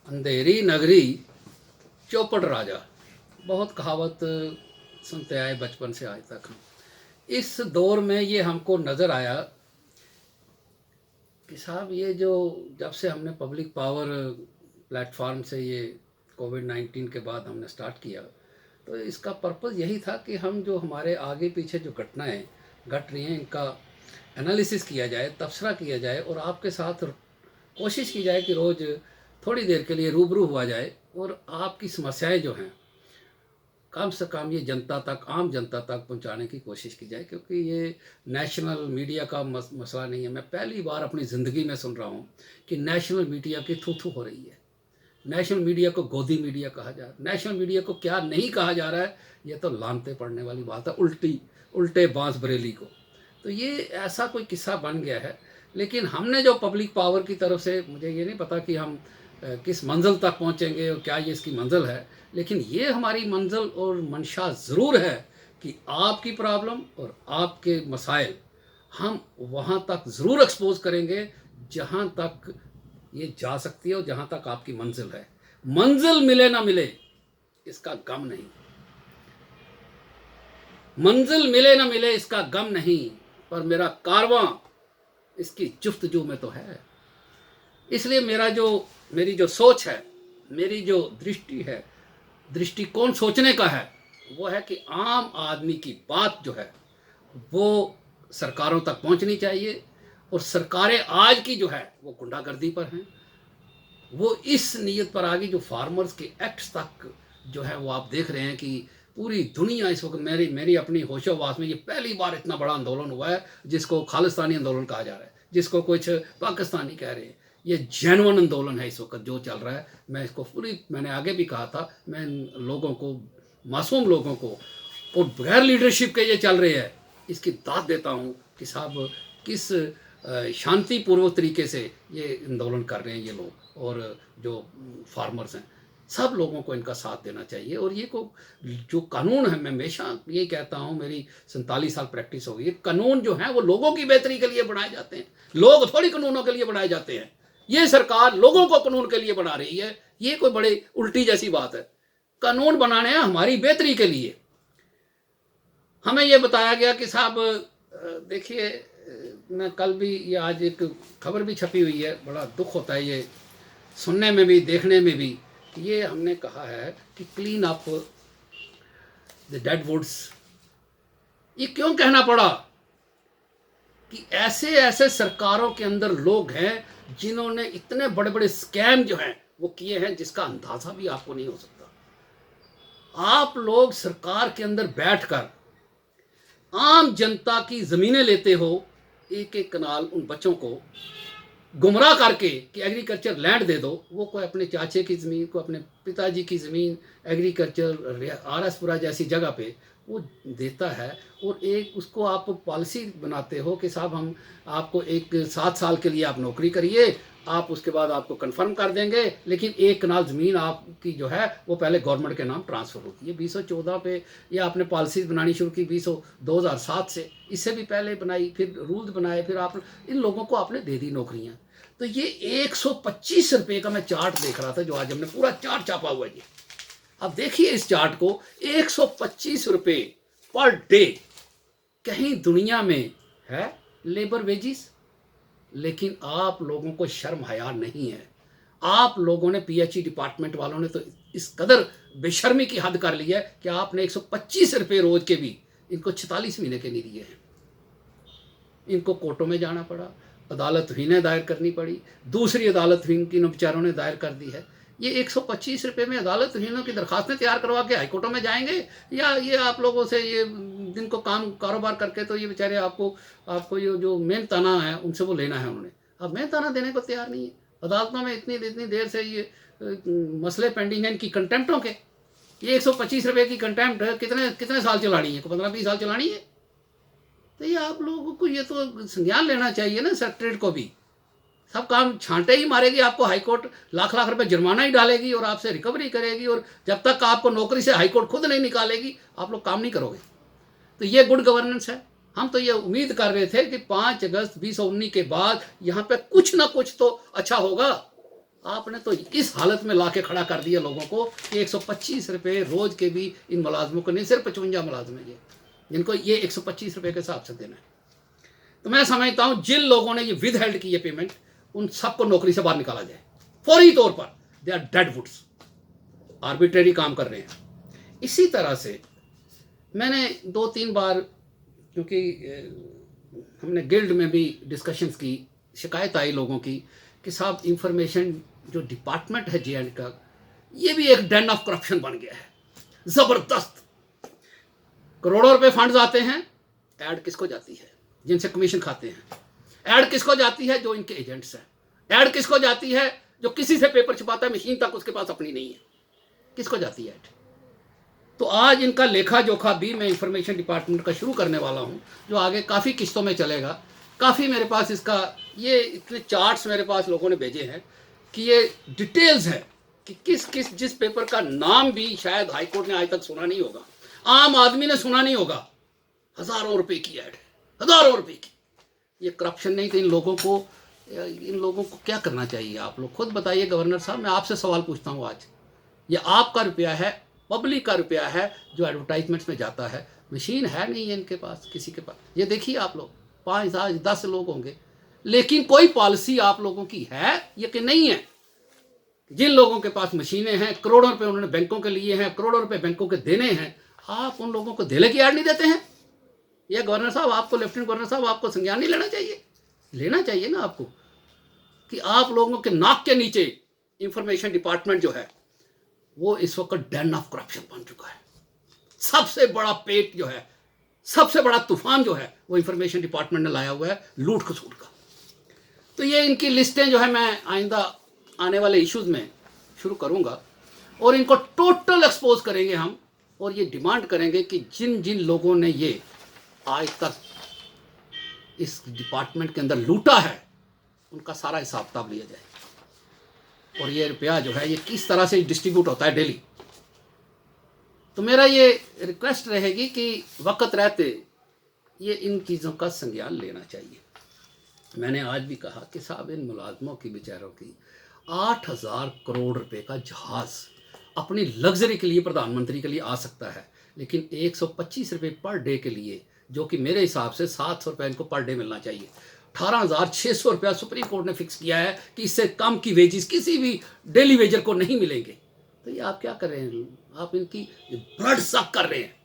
अंधेरी नगरी चौपड़ राजा, बहुत कहावत सुनते आए बचपन से आज तक। इस दौर में ये हमको नज़र आया कि साहब ये जो जब से हमने पब्लिक पावर प्लेटफॉर्म से ये कोविड-19 के बाद हमने स्टार्ट किया, तो इसका पर्पज़ यही था कि हम जो हमारे आगे पीछे जो घटनाएं घट रही हैं इनका एनालिसिस किया जाए, तबसरा किया जाए और आपके साथ कोशिश की जाए कि रोज़ थोड़ी देर के लिए रूबरू हुआ जाए और आपकी समस्याएं जो हैं कम से कम ये जनता तक, आम जनता तक पहुंचाने की कोशिश की जाए, क्योंकि ये नेशनल मीडिया का मसला नहीं है। मैं पहली बार अपनी ज़िंदगी में सुन रहा हूँ कि नेशनल मीडिया की थू-थू हो रही है। नेशनल मीडिया को गोदी मीडिया कहा जा रहा है। नेशनल मीडिया को क्या नहीं कहा जा रहा है, ये तो लानते पड़ने वाली बात है, उल्टे बांस बरेली को। तो ये ऐसा कोई किस्सा बन गया है। लेकिन हमने जो पब्लिक पावर की तरफ से, मुझे ये नहीं पता कि हम किस मंजिल तक पहुंचेंगे और क्या ये इसकी मंजिल है, लेकिन ये हमारी मंजिल और मंशा ज़रूर है कि आपकी प्रॉब्लम और आपके मसाइल हम वहाँ तक ज़रूर एक्सपोज करेंगे जहाँ तक ये जा सकती है और जहाँ तक आपकी मंजिल है। मंजिल मिले ना मिले इसका गम नहीं, मंजिल मिले ना मिले इसका गम नहीं, पर मेरा कारवां इसकी जुफ्तजू में तो है। इसलिए मेरी जो सोच है, मेरी जो दृष्टि है, दृष्टिकोण सोचने का है, वो है कि आम आदमी की बात जो है वो सरकारों तक पहुंचनी चाहिए। और सरकारें आज की जो है वो गुंडागर्दी पर हैं, वो इस नीयत पर आ गई, जो फार्मर्स के एक्ट्स तक जो है वो आप देख रहे हैं कि पूरी दुनिया इस वक्त, मेरी अपनी होशोवास में ये पहली बार इतना बड़ा आंदोलन हुआ है जिसको खालिस्तानी आंदोलन कहा जा रहा है, जिसको कुछ पाकिस्तानी कह रहे हैं। ये जेन्युइन आंदोलन है इस वक्त जो चल रहा है। मैंने आगे भी कहा था, मैं लोगों को, मासूम लोगों को, और बगैर लीडरशिप के ये चल रहे हैं, इसकी दाद देता हूँ कि साहब किस शांतिपूर्वक तरीके से ये आंदोलन कर रहे हैं ये लोग, और जो फार्मर्स हैं, सब लोगों को इनका साथ देना चाहिए। और ये जो कानून है, मैं हमेशा ये कहता हूँ, मेरी 47 साल प्रैक्टिस हो गई, कानून जो है वो लोगों की बेहतरी के लिए बनाए जाते हैं, लोग थोड़ी कानूनों के लिए बनाए जाते हैं। ये सरकार लोगों को कानून के लिए बना रही है, ये कोई बड़ी उल्टी जैसी बात है। कानून बनाने हैं हमारी बेहतरी के लिए। हमें ये बताया गया कि साहब देखिए, मैं कल भी, ये आज एक खबर भी छपी हुई है, बड़ा दुख होता है ये सुनने में भी देखने में भी। ये हमने कहा है कि clean up the dead woods. ये क्यों कहना पड़ा कि ऐसे ऐसे सरकारों के अंदर लोग हैं जिन्होंने इतने बड़े बड़े स्कैम जो हैं वो किए हैं जिसका अंदाजा भी आपको नहीं हो सकता। आप लोग सरकार के अंदर बैठकर आम जनता की ज़मीनें लेते हो, एक एक कनाल उन बच्चों को गुमराह करके कि एग्रीकल्चर लैंड दे दो। वो कोई अपने चाचे की ज़मीन, को अपने पिताजी की ज़मीन एग्रीकल्चर आरसपुरा जैसी जगह पे वो देता है, और एक उसको आप पॉलिसी बनाते हो कि साहब हम आपको 7 साल के लिए आप नौकरी करिए, आप उसके बाद आपको कंफर्म कर देंगे, लेकिन 1 कनाल ज़मीन आपकी जो है वो पहले गवर्नमेंट के नाम ट्रांसफ़र होती है। 2014 पे ये आपने पॉलिसीज़ बनानी शुरू की, 2007 से, इससे भी पहले बनाई, फिर रूल्स बनाए, फिर आप इन लोगों को आपने दे दी नौकरियाँ। तो ये 125 रुपये का मैं चार्ट देख रहा था, जो आज हमने पूरा चार्ट छापा हुआ है। ये अब देखिए इस चार्ट को, 125 रुपये पर डे कहीं दुनिया में है लेबर वेजिस, लेकिन आप लोगों को शर्म हया नहीं है। आप लोगों ने, पीएचई डिपार्टमेंट वालों ने तो इस कदर बेशर्मी की हद कर ली है कि आपने 125 रुपये रोज के भी इनको 46 महीने के नहीं दिए हैं। इनको कोर्टों में जाना पड़ा, अदालत हीनें दायर करनी पड़ी, दूसरी अदालत हीन की बेचारों ने दायर कर दी है। ये 125 रुपये में अदालत हीनों की दरखास्तें तैयार करवा के हाईकोर्टों में जाएंगे, या ये आप लोगों से, ये जिनको कारोबार करके तो ये बेचारे आपको ये जो मेहनताना है उनसे वो लेना है उन्होंने, अब मेहनताना देने को तैयार नहीं है। अदालतों में इतनी देर से ये मसले पेंडिंग हैं इनकी कंटेम्प्टों के। ये 125 रुपये की कंटेम्प्ट कितने साल चलानी है? 15-20 साल चलानी है। तो ये आप लोगों को ये तो संज्ञान लेना चाहिए ना, सेक्रेटरीट को भी। सब काम छांटे ही मारेगी आपको, हाईकोर्ट लाख लाख रुपए जुर्माना ही डालेगी और आपसे रिकवरी करेगी, और जब तक आपको नौकरी से हाईकोर्ट खुद नहीं निकालेगी आप लोग काम नहीं करोगे। तो ये गुड गवर्नेंस है। हम तो ये उम्मीद कर रहे थे कि 5 अगस्त 2019 के बाद यहाँ पे कुछ ना कुछ तो अच्छा होगा। आपने तो इस हालत में ला के खड़ा कर दिया लोगों को कि 125 रुपये रोज के भी इन मुलाजमों को, नहीं सिर्फ 55 मुलाजम है ये, जिनको ये 125 रुपये के हिसाब से देना है। तो मैं समझता हूँ जिन लोगों ने ये विद हेल्ड की ये पेमेंट, उन सबको नौकरी से बाहर निकाला जाए फौरी तौर पर। They are dead woods, arbitrary काम कर रहे हैं। इसी तरह से मैंने 2-3 बार, क्योंकि हमने गिल्ड में भी डिस्कशंस की, शिकायत आई लोगों की कि साहब इंफॉर्मेशन जो डिपार्टमेंट है जे.एंड का, ये भी एक डेन ऑफ करप्शन बन गया है ज़बरदस्त। करोड़ों रुपए फंड्स आते हैं, ऐड किसको जाती है? जिनसे कमीशन खाते हैं। ऐड किसको जाती है? जो इनके एजेंट्स हैं। ऐड किसको जाती है? जो किसी से पेपर छुपाता है, मशीन तक उसके पास अपनी नहीं है, किसको जाती है ऐड? तो आज इनका लेखा जोखा भी मैं इंफॉर्मेशन डिपार्टमेंट का शुरू करने वाला हूं, जो आगे काफ़ी किस्तों में चलेगा। काफ़ी मेरे पास इसका ये इतने चार्ट्स मेरे पास लोगों ने भेजे हैं कि ये डिटेल्स है कि किस किस जिस पेपर का नाम भी शायद हाईकोर्ट ने आज तक सुना नहीं होगा, आम आदमी ने सुना नहीं होगा। हज़ारों रुपए की ऐड, हज़ारों रुपए की। ये करप्शन नहीं तो इन लोगों को क्या करना चाहिए? आप लोग खुद बताइए गवर्नर साहब। मैं आपसे सवाल पूछता हूँ आज, ये आपका रुपया है, पब्लिक का रुपया है जो एडवर्टाइजमेंट्स में जाता है। मशीन है नहीं है इनके पास, किसी के पास। ये देखिए आप लोग 5-10 लोग होंगे, लेकिन कोई पॉलिसी आप लोगों की है ये कि नहीं है? जिन लोगों के पास मशीनें हैं, करोड़ों रुपए उन्होंने बैंकों के लिए हैं, करोड़ों रुपए बैंकों के देने हैं, आप उन लोगों को धेले की ऐड नहीं देते हैं? ये गवर्नर साहब आपको, लेफ्टिनेंट गवर्नर साहब आपको संज्ञान नहीं लेना चाहिए? लेना चाहिए ना आपको, कि आप लोगों के नाक के नीचे इंफॉर्मेशन डिपार्टमेंट जो है वो इस वक्त डेन ऑफ करप्शन बन चुका है। सबसे बड़ा पेट जो है, सबसे बड़ा तूफान जो है वो इंफॉर्मेशन डिपार्टमेंट ने लाया हुआ है, लूट खसूट का। तो ये इनकी लिस्टें जो है मैं आइंदा आने वाले इश्यूज में शुरू करूंगा और इनको टोटल एक्सपोज करेंगे हम, और ये डिमांड करेंगे कि जिन जिन लोगों ने ये आज तक इस डिपार्टमेंट के अंदर लूटा है उनका सारा हिसाब किताब लिया जाए, और ये रुपया जो है ये किस तरह से डिस्ट्रीब्यूट होता है डेली। तो मेरा ये रिक्वेस्ट रहेगी कि वक्त रहते ये इन चीज़ों का संज्ञान लेना चाहिए। मैंने आज भी कहा कि साहब इन मुलाजमों की, बेचारों की 8,000 करोड़ रुपए का जहाज़ अपनी लग्जरी के लिए प्रधानमंत्री के लिए आ सकता है, लेकिन 125 रुपये पर डे के लिए, जो कि मेरे हिसाब से 700 रुपये इनको पर डे मिलना चाहिए। 18,600 रुपया सुप्रीम कोर्ट ने फिक्स किया है कि इससे कम की वेजिस किसी भी डेली वेजर को नहीं मिलेंगे। तो ये आप क्या कर रहे हैं? आप इनकी ब्लड सक कर रहे हैं।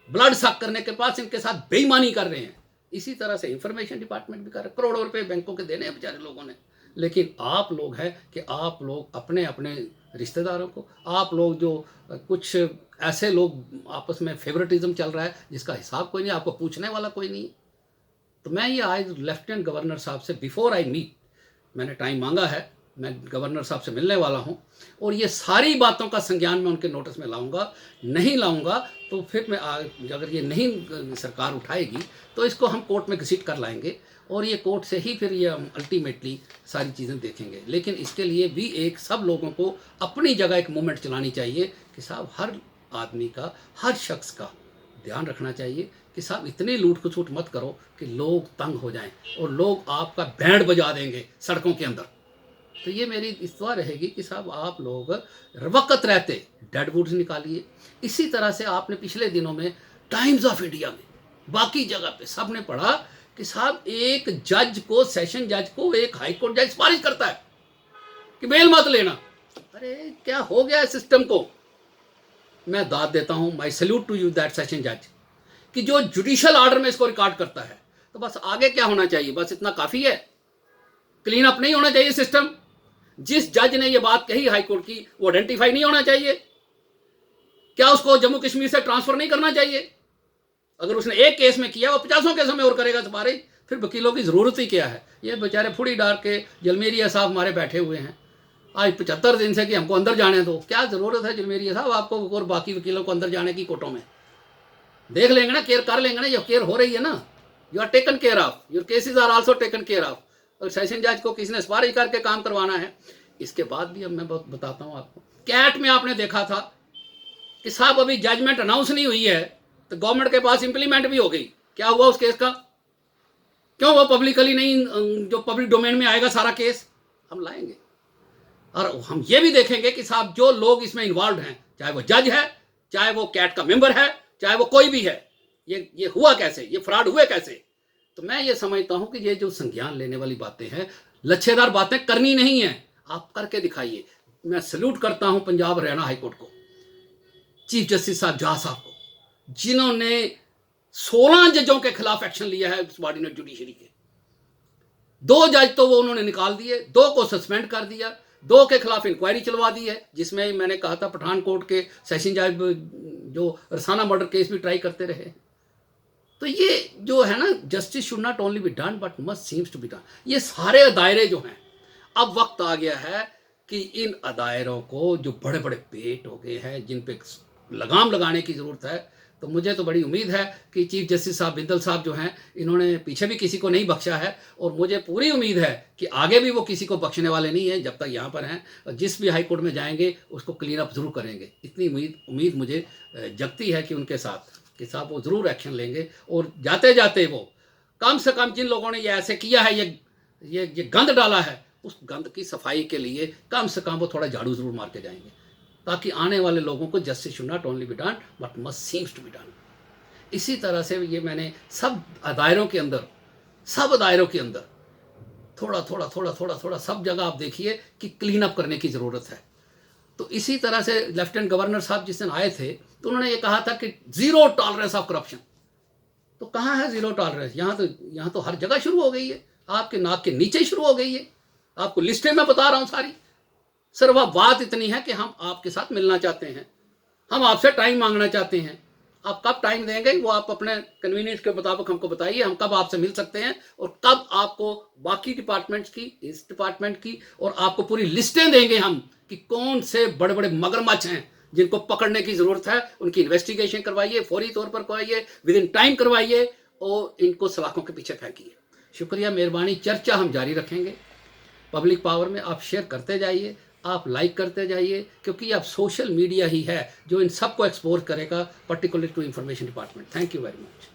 ब्लड सक करने के पास इनके साथ बेईमानी कर रहे हैं। इसी तरह से इंफॉर्मेशन डिपार्टमेंट भी कर रहे हैं। करोड़ों रुपए बैंकों के देने हैं बेचारे लोगों ने, लेकिन आप लोग हैं कि आप लोग अपने अपने रिश्तेदारों को, आप लोग जो कुछ ऐसे लोग आपस में फेवरेटिज्म चल रहा है जिसका हिसाब कोई नहीं, आपको पूछने वाला कोई नहीं। तो मैं ये आज लेफ्टिनेंट गवर्नर साहब से बिफोर आई मीट, मैंने टाइम मांगा है, मैं गवर्नर साहब से मिलने वाला हूं, और ये सारी बातों का संज्ञान मैं उनके नोटिस में लाऊंगा। नहीं लाऊंगा तो फिर मैं अगर ये नहीं सरकार उठाएगी तो इसको हम कोर्ट में घसीट कर लाएंगे, और ये कोर्ट से ही फिर ये हम अल्टीमेटली सारी चीज़ें देखेंगे। लेकिन इसके लिए भी एक सब लोगों को अपनी जगह एक मूवमेंट चलानी चाहिए कि साहब हर आदमी का, हर शख्स का ध्यान रखना चाहिए कि साहब इतनी लूट खसूट मत करो कि लोग तंग हो जाएं और लोग आपका बैंड बजा देंगे सड़कों के अंदर। तो ये मेरी इस्तवा रहेगी कि साहब आप लोग वक्त रहते डेड वुड्स निकालिए। इसी तरह से आपने पिछले दिनों में टाइम्स ऑफ इंडिया में, बाकी जगह पे सब ने पढ़ा कि साहब एक जज को, सेशन जज को एक हाई कोर्ट जज सिफारिश करता है कि बेल मत लेना। अरे क्या हो गया है सिस्टम को? मैं दाद देता हूं, my salute to you that session जज, कि जो जुडिशियल ऑर्डर में इसको रिकॉर्ड करता है। तो बस आगे क्या होना चाहिए? बस इतना काफ़ी है? क्लीन अप नहीं होना चाहिए सिस्टम? जिस जज ने ये बात कही हाईकोर्ट की, वो आइडेंटिफाई नहीं होना चाहिए? क्या उसको जम्मू कश्मीर से ट्रांसफर नहीं करना चाहिए? अगर उसने एक केस में किया, वो 50 केसों में और करेगा सिफारिश, फिर वकीलों की ज़रूरत ही क्या है? ये बेचारे फुड़ी डार के जलमेरिया साहब हमारे बैठे हुए हैं आज 75 दिन से कि हमको अंदर जाने दो। क्या ज़रूरत है जलमेरिया साहब आपको और बाकी वकीलों को अंदर जाने की कोर्टों में? देख लेंगे ना, केयर कर लेंगे ना, ये केयर हो रही है ना। You are taken care of, your cases are also taken care of. और सेशन जज को किसी ने सिफारिश करके काम करवाना है। इसके बाद भी अब मैं बताता हूँ आपको, कैट में आपने देखा था कि साहब अभी जजमेंट अनाउंस नहीं हुई है तो गवर्नमेंट के पास इंप्लीमेंट भी हो गई। क्या हुआ उस केस का? क्यों वो पब्लिकली नहीं, जो पब्लिक डोमेन में आएगा सारा केस हम लाएंगे। और हम ये भी देखेंगे कि साहब जो लोग इसमें इन्वॉल्व हैं, चाहे वो जज है, चाहे वो कैट का मेंबर है, चाहे वो कोई भी है, ये हुआ कैसे, ये फ्रॉड हुए कैसे। तो मैं ये समझता हूं कि ये जो संज्ञान लेने वाली बातें हैं, लच्छेदार बातें करनी नहीं है, आप करके दिखाइए। मैं सल्यूट करता हूं पंजाब हरियाणा हाईकोर्ट को, चीफ जस्टिस साहब जहा साहब को, जिन्होंने 16 जजों के खिलाफ एक्शन लिया है सबऑर्डिनेट जुडिशरी के। 2 जज तो वो उन्होंने निकाल दिए, 2 को सस्पेंड कर दिया, 2 के खिलाफ इंक्वायरी चलवा दी है, जिसमें मैंने कहा था पठानकोट के सेशन जज जो रसाना मर्डर केस भी ट्राई करते रहे। तो ये जो है ना, justice should not only be done but must seems to be done. ये सारे दायरे जो हैं, अब वक्त आ गया है कि इन दायरों को, जो बड़े बड़े पेट हो गए हैं, जिन पे लगाम लगाने की ज़रूरत है। तो मुझे तो बड़ी उम्मीद है कि चीफ जस्टिस साहब बिंदल साहब जो हैं, इन्होंने पीछे भी किसी को नहीं बख्शा है, और मुझे पूरी उम्मीद है कि आगे भी वो किसी को बख्शने वाले नहीं हैं जब तक यहाँ पर हैं। और जिस भी हाई कोर्ट में जाएंगे उसको क्लीन अप ज़रूर करेंगे। इतनी उम्मीद मुझे जगती है कि उनके साथ कि साहब वो ज़रूर एक्शन लेंगे, और जाते जाते वो कम से कम जिन लोगों ने ये ऐसे किया है, ये गंद डाला है, उस गंद की सफाई के लिए कम से कम वो थोड़ा झाड़ू ज़रूर मार के जाएंगे, ताकि आने वाले लोगों को justice should not only be done but must seems to be done. इसी तरह से ये मैंने सब दायरों के अंदर थोड़ा सब जगह आप देखिए कि क्लीन अप करने की ज़रूरत है। तो इसी तरह से लेफ्टिनेंट गवर्नर साहब जिस दिन आए थे, तो उन्होंने ये कहा था कि ज़ीरो टॉलरेंस ऑफ करप्शन। तो कहाँ है ज़ीरो टॉलरेंस? यहाँ तो हर जगह शुरू हो गई है, आपके नाक के नीचे ही शुरू हो गई है। आपको लिस्टें मैं बता रहा हूँ सारी। सिर्फ वह बात इतनी है कि हम आपके साथ मिलना चाहते हैं, हम आपसे टाइम मांगना चाहते हैं। आप कब टाइम देंगे वो आप अपने कन्वीनियंस के मुताबिक हमको बताइए, हम कब आपसे मिल सकते हैं, और कब आपको बाकी डिपार्टमेंट्स की, इस डिपार्टमेंट की, और आपको पूरी लिस्टें देंगे हम कि कौन से बड़े बड़े मगरमच्छ हैं जिनको पकड़ने की ज़रूरत है। उनकी इन्वेस्टिगेशन करवाइए, फौरी तौर पर करवाइए, विद इन टाइम करवाइए, और इनको सलाखों के पीछे फेंकिए। शुक्रिया, मेहरबानी। चर्चा हम जारी रखेंगे पब्लिक पावर में। आप शेयर करते जाइए, आप लाइक करते जाइए, क्योंकि अब सोशल मीडिया ही है जो इन सबको एक्सपोज करेगा, particular to information department. Thank you very much.